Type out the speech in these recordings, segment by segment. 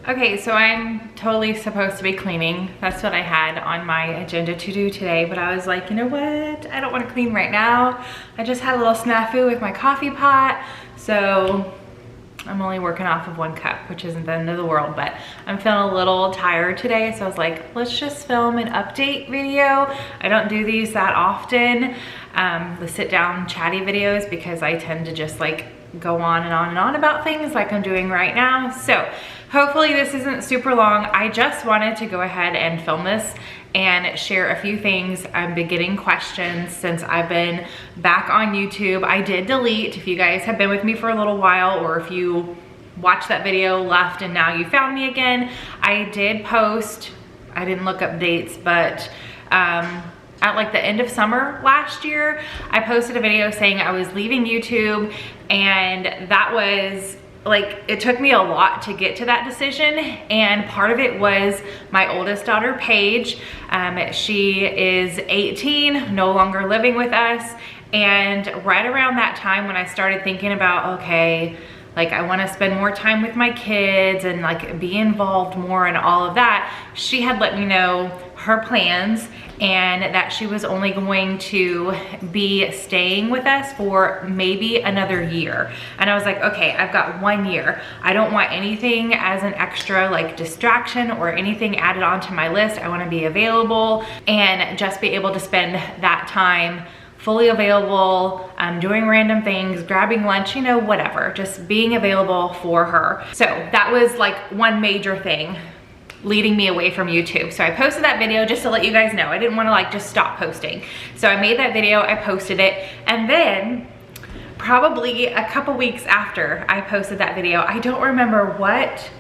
Okay, so I'm totally supposed to be cleaning. That's what I had on my agenda to do today, but I was like, you know what? I don't want to clean right now. I just had a little snafu with my coffee pot, so I'm only working off of 1 cup, which isn't the end of the world, but I'm feeling a little tired today, so I was like, let's just film an update video. I don't do these that often, the sit down chatty videos, because I tend to just like go on and on and on about things like I'm doing right now. So hopefully this isn't super long. I just wanted to go ahead and film this and share a few things. I've been getting questions since I've been back on YouTube. I did delete, if you guys have been with me for a little while, or if you watched that video, left, and now you found me again, I did post, I didn't look up dates, but at like the end of summer last year, I posted a video saying I was leaving YouTube, and that was like, it took me a lot to get to that decision, and part of it was my oldest daughter, Paige. She is 18, no longer living with us, and right around that time when I started thinking about, okay, like I want to spend more time with my kids and like be involved more and all of that, she had let me know her plans and that she was only going to be staying with us for maybe another year. And I was like, okay, I've got 1 year. I don't want anything as an extra like distraction or anything added onto my list. I want to be available and just be able to spend that time fully available, doing random things, grabbing lunch, you know, whatever, just being available for her. So that was like one major thing leading me away from YouTube. So I posted that video just to let you guys know. I didn't want to like just stop posting. So I made that video, I posted it, and then probably a couple weeks after I posted that video, I don't remember what,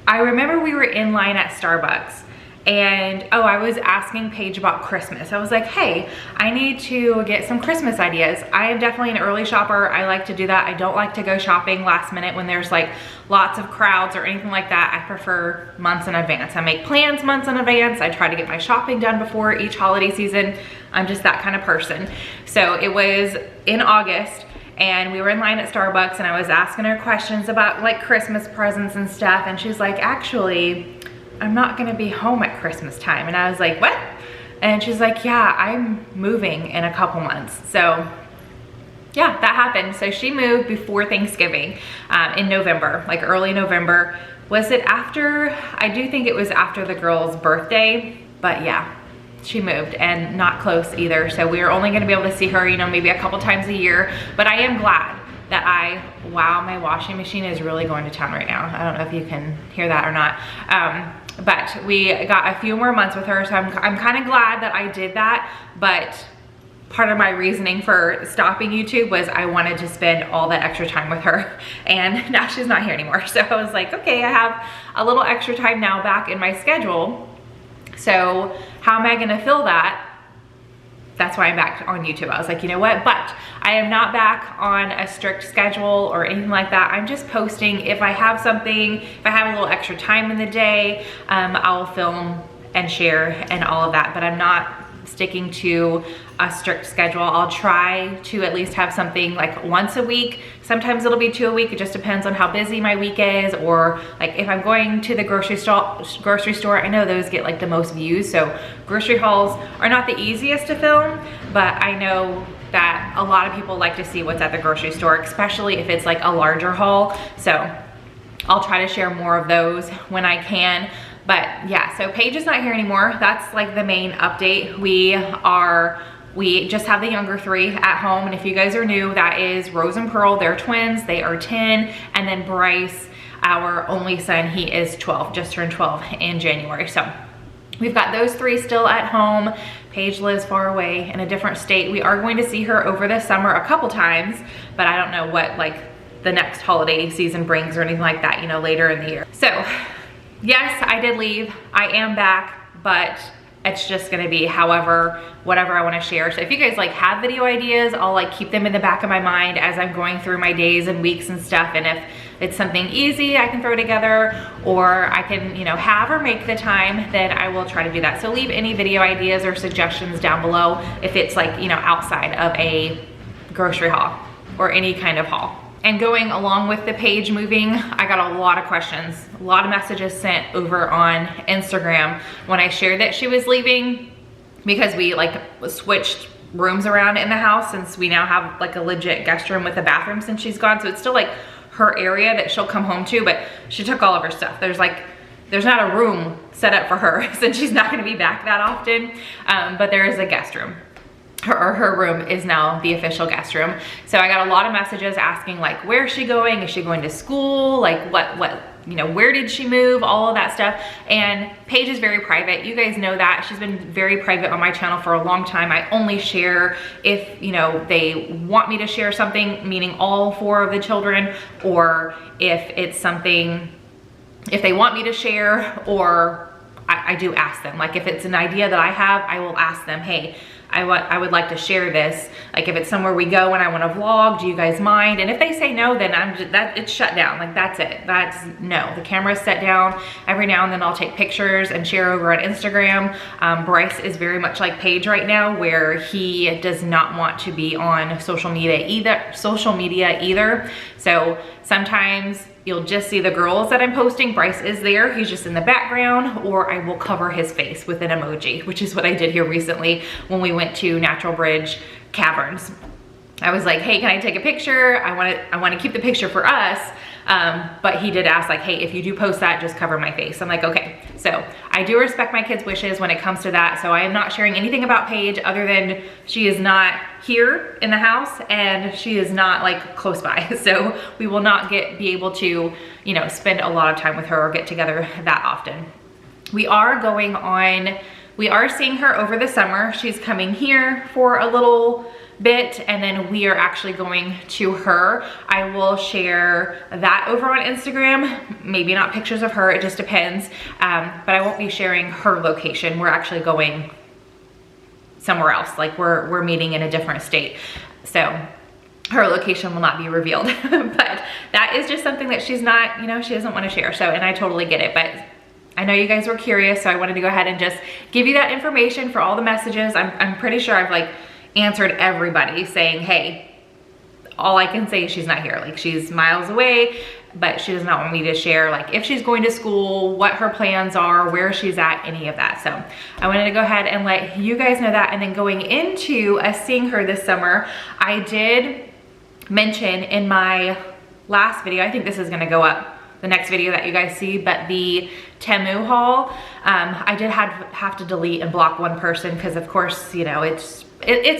I remember we were in line at Starbucks, and I was asking Paige about Christmas. I was like, hey, I need to get some Christmas ideas. I am definitely an early shopper. I like to do that. I don't like to go shopping last minute when there's like lots of crowds or anything like that. I prefer months in advance. I make plans months in advance. I try to get my shopping done before each holiday season. I'm just that kind of person. So it was in August, and we were in line at Starbucks, and I was asking her questions about like Christmas presents and stuff, and she's like, actually, I'm not gonna be home at Christmas time. And I was like, what? And she's like, yeah, I'm moving in a couple months. So yeah, that happened. So she moved before Thanksgiving, in November, like early November. Was it after? I do think it was after the girl's birthday, but yeah, she moved, and not close either. So we were only gonna be able to see her, you know, maybe a couple times a year. But I am glad that wow, my washing machine is really going to town right now. I don't know if you can hear that or not. But we got a few more months with her, so I'm kind of glad that I did that. But part of my reasoning for stopping YouTube was I wanted to spend all that extra time with her, and now she's not here anymore. So I was like, okay, I have a little extra time now back in my schedule. So how am I gonna fill that? That's why I'm back on YouTube. I was like, you know what? But I am not back on a strict schedule or anything like that. I'm just posting. If I have something, if I have a little extra time in the day, I'll film and share and all of that. But I'm not sticking to a strict schedule. I'll try to at least have something like once a week. Sometimes it'll be 2 a week. It just depends on how busy my week is, or like if I'm going to the grocery store, I know those get like the most views. So grocery hauls are not the easiest to film, but I know that a lot of people like to see what's at the grocery store, especially if it's like a larger haul. So I'll try to share more of those when I can. But yeah, so Paige is not here anymore. That's like the main update. We just have the younger 3 at home. And if you guys are new, that is Rose and Pearl. They're twins, they are 10. And then Bryce, our only son, he is 12, just turned 12 in January. So we've got those 3 still at home. Paige lives far away in a different state. We are going to see her over the summer a couple times, but I don't know what like the next holiday season brings or anything like that, you know, later in the year. So yes, I did leave. I am back, but it's just gonna be whatever I wanna share. So if you guys like have video ideas, I'll like keep them in the back of my mind as I'm going through my days and weeks and stuff. And if it's something easy I can throw together, or I can, you know, have or make the time, then I will try to do that. So leave any video ideas or suggestions down below if it's like, you know, outside of a grocery haul or any kind of haul. And going along with the page moving, I got a lot of questions, a lot of messages sent over on Instagram when I shared that she was leaving, because we like switched rooms around in the house since we now have like a legit guest room with a bathroom since she's gone. So it's still like her area that she'll come home to, but she took all of her stuff. There's not a room set up for her since she's not gonna be back that often, but there is a guest room. Her room is now the official guest room. So I got a lot of messages asking like, where is she going? Is she going to school? Like what, you know, where did she move? All of that stuff. And Paige is very private. You guys know that. She's been very private on my channel for a long time. I only share if, you know, they want me to share something, meaning all 4 of the children, or if it's something, if they want me to share, or I do ask them. Like if it's an idea that I have, I will ask them, hey, I would like to share this. Like if it's somewhere we go and I want to vlog, do you guys mind? And if they say no, then it's shut down. Like that's it. That's no. The camera's set down. Every now and then I'll take pictures and share over on Instagram. Bryce is very much like Paige right now, where he does not want to be on social media either. So sometimes you'll just see the girls that I'm posting. Bryce is there, he's just in the background, or I will cover his face with an emoji, which is what I did here recently when we went to Natural Bridge Caverns. I was like, hey, can I take a picture? I want to keep the picture for us. But he did ask like, hey, if you do post that, just cover my face. I'm like, okay. So I do respect my kids' wishes when it comes to that. So I am not sharing anything about Paige other than she is not here in the house and she is not like close by. So we will not be able to, you know, spend a lot of time with her or get together that often. We are seeing her over the summer. She's coming here for a little bit, and then we are actually going to her. I will share that over on Instagram. Maybe not pictures of her, it just depends. But I won't be sharing her location. We're actually going somewhere else. Like we're meeting in a different state. So her location will not be revealed. But that is just something that she's not, you know, she doesn't want to share. So, and I totally get it, but I know you guys were curious, so I wanted to go ahead and just give you that information for all the messages. I'm pretty sure I've like answered everybody saying, hey, all I can say is she's not here. Like she's miles away, but she does not want me to share like if she's going to school, what her plans are, where she's at, any of that. So I wanted to go ahead and let you guys know that. And then going into us seeing her this summer, I did mention in my last video, I think this is gonna go up the next video that you guys see, but the Temu haul, I did have to delete and block one person because of course, you know, it's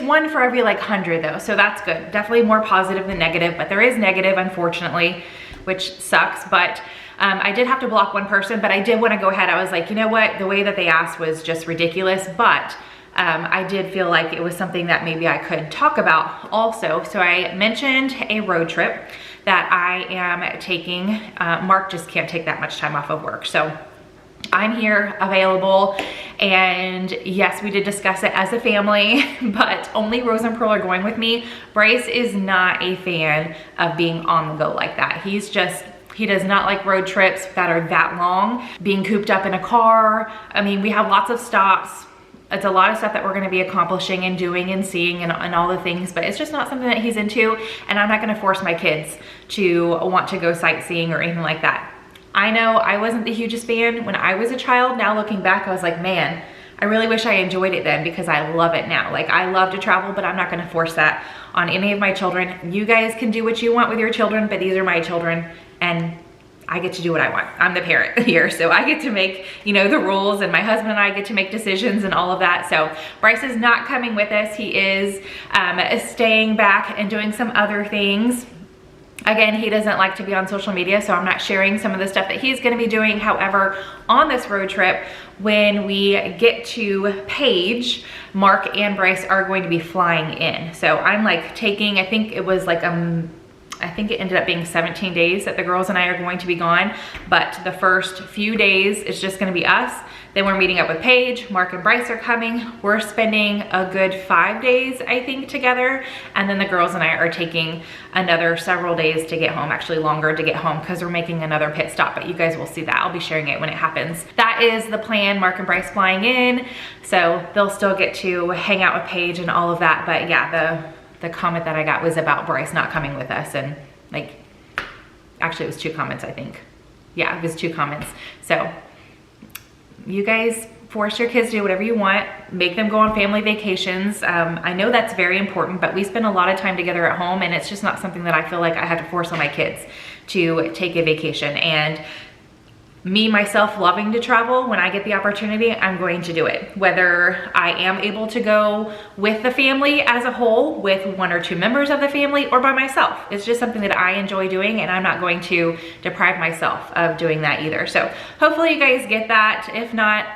one for every like 100 though, so that's good. Definitely more positive than negative, but there is negative unfortunately, which sucks. But I did have to block one person, but I did want to go ahead. I was like, you know what, the way that they asked was just ridiculous, but I did feel like it was something that maybe I could talk about also. So I mentioned a road trip that I am taking. Mark just can't take that much time off of work, so I'm here available. And yes, we did discuss it as a family, but only Rose and Pearl are going with me. Bryce is not a fan of being on the go like that. He does not like road trips that are that long, being cooped up in a car. I mean, we have lots of stops. It's a lot of stuff that we're gonna be accomplishing and doing and seeing and all the things, but it's just not something that he's into, and I'm not gonna force my kids to want to go sightseeing or anything like that. I know I wasn't the hugest fan when I was a child. Now looking back, I was like, man, I really wish I enjoyed it then because I love it now. Like I love to travel, but I'm not gonna force that on any of my children. You guys can do what you want with your children, but these are my children and I get to do what I want. I'm the parent here, so I get to make, you know, the rules, and my husband and I get to make decisions and all of that. So Bryce is not coming with us. He is staying back and doing some other things. Again, he doesn't like to be on social media, so I'm not sharing some of the stuff that he's gonna be doing. However, on this road trip, when we get to Paige, Mark and Bryce are going to be flying in. So I'm like taking, I think it was like I think it ended up being 17 days that the girls and I are going to be gone, but the first few days it's just gonna be us. Then we're meeting up with Paige, Mark and Bryce are coming. We're spending a good 5 days, I think, together. And then the girls and I are taking another several days to get home, actually longer to get home because we're making another pit stop, but you guys will see that. I'll be sharing it when it happens. That is the plan, Mark and Bryce flying in. So they'll still get to hang out with Paige and all of that. But yeah, the comment that I got was about Bryce not coming with us, and Like, actually it was 2 comments, I think. Yeah, it was 2 comments. So you guys force your kids to do whatever you want, make them go on family vacations. I know that's very important, but we spend a lot of time together at home, and it's just not something that I feel like I have to force on my kids to take a vacation. And me, myself, loving to travel, when I get the opportunity, I'm going to do it. Whether I am able to go with the family as a whole, with 1 or 2 members of the family, or by myself. It's just something that I enjoy doing, and I'm not going to deprive myself of doing that either. So hopefully you guys get that. If not,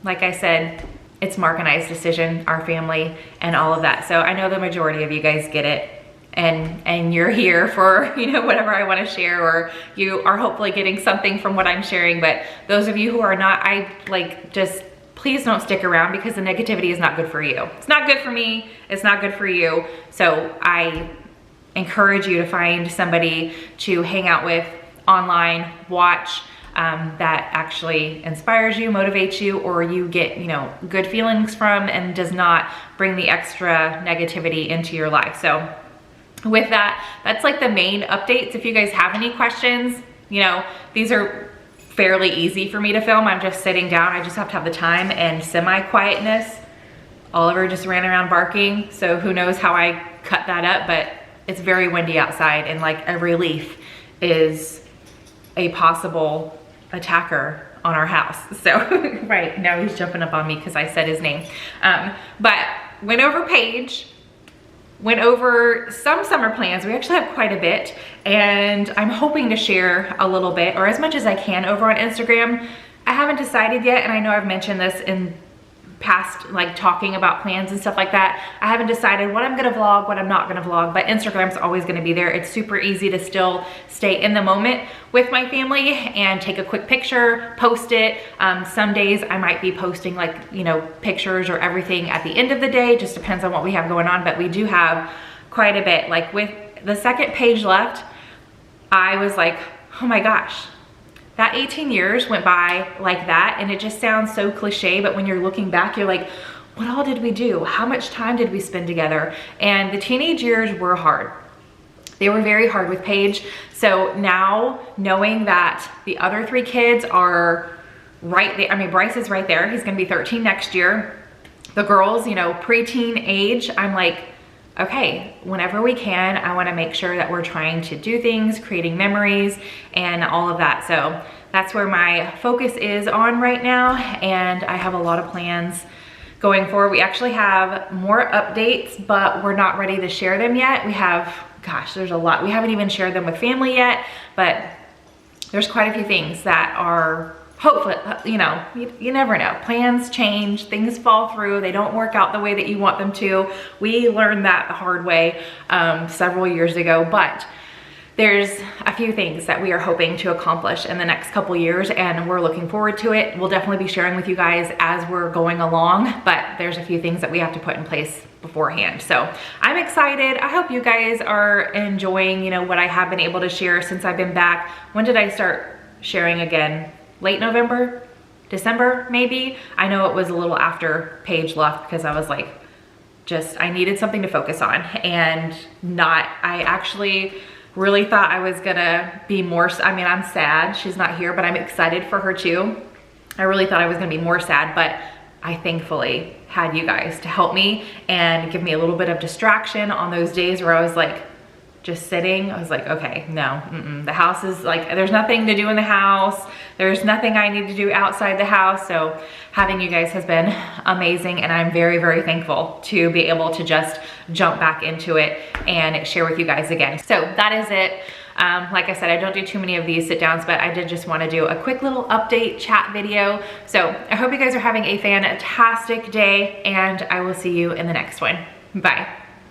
like I said, it's Mark and I's decision, our family, and all of that. So I know the majority of you guys get it. And you're here for, you know, whatever I want to share, or you are hopefully getting something from what I'm sharing. But those of you who are not, I like, just please don't stick around, because the negativity is not good for you. It's not good for me. It's not good for you. So I encourage you to find somebody to hang out with online, watch, that actually inspires you, motivates you, or you get, you know, good feelings from, and does not bring the extra negativity into your life. So with that, that's like the main updates. If you guys have any questions, you know, these are fairly easy for me to film. I'm just sitting down. I just have to have the time and semi-quietness. Oliver just ran around barking, so who knows how I cut that up, but it's very windy outside, and like every leaf is a possible attacker on our house. So right now he's jumping up on me because I said his name. But went over Paige, went over some summer plans. We actually have quite a bit, and I'm hoping to share a little bit, or as much as I can, over on Instagram. I haven't decided yet, and I know I've mentioned this in past, like talking about plans and stuff like that. I haven't decided what I'm gonna vlog, what I'm not gonna vlog, but Instagram's always gonna be there. It's super easy to still stay in the moment with my family and take a quick picture, post it. Some days I might be posting, like, you know, pictures or everything at the end of the day. Just depends on what we have going on, but we do have quite a bit. Like with the second page left, I was like, oh my gosh, that 18 years went by like that, and it just sounds so cliche, but when you're looking back, you're like, what all did we do? How much time did we spend together? And the teenage years were hard. They were very hard with Paige. So now, knowing that the other 3 kids are right there, I mean, Bryce is right there. He's gonna be 13 next year. The girls, you know, preteen age, I'm like, okay, whenever we can, I wanna make sure that we're trying to do things, creating memories, and all of that. So that's where my focus is on right now, and I have a lot of plans going forward. We actually have more updates, but we're not ready to share them yet. We have, gosh, there's a lot. We haven't even shared them with family yet, but there's quite a few things that are hopefully, you know, you never know. Plans change, things fall through, they don't work out the way that you want them to. We learned that the hard way several years ago, but there's a few things that we are hoping to accomplish in the next couple years, and we're looking forward to it. We'll definitely be sharing with you guys as we're going along, but there's a few things that we have to put in place beforehand. So I'm excited. I hope you guys are enjoying, you know, what I have been able to share since I've been back. When did I start sharing again? Late November, December, maybe. I know it was a little after Paige left, because I was like, I needed something to focus on, and I actually really thought I was gonna be more, I mean, I'm sad she's not here, but I'm excited for her too. I really thought I was gonna be more sad, but I thankfully had you guys to help me and give me a little bit of distraction on those days where I was like, just sitting. I was like, okay, no, the house is like, there's nothing to do in the house. There's nothing I need to do outside the house. So having you guys has been amazing, and I'm very, very thankful to be able to just jump back into it and share with you guys again. So that is it. Like I said, I don't do too many of these sit downs, but I did just want to do a quick little update chat video. So I hope you guys are having a fantastic day, and I will see you in the next one. Bye.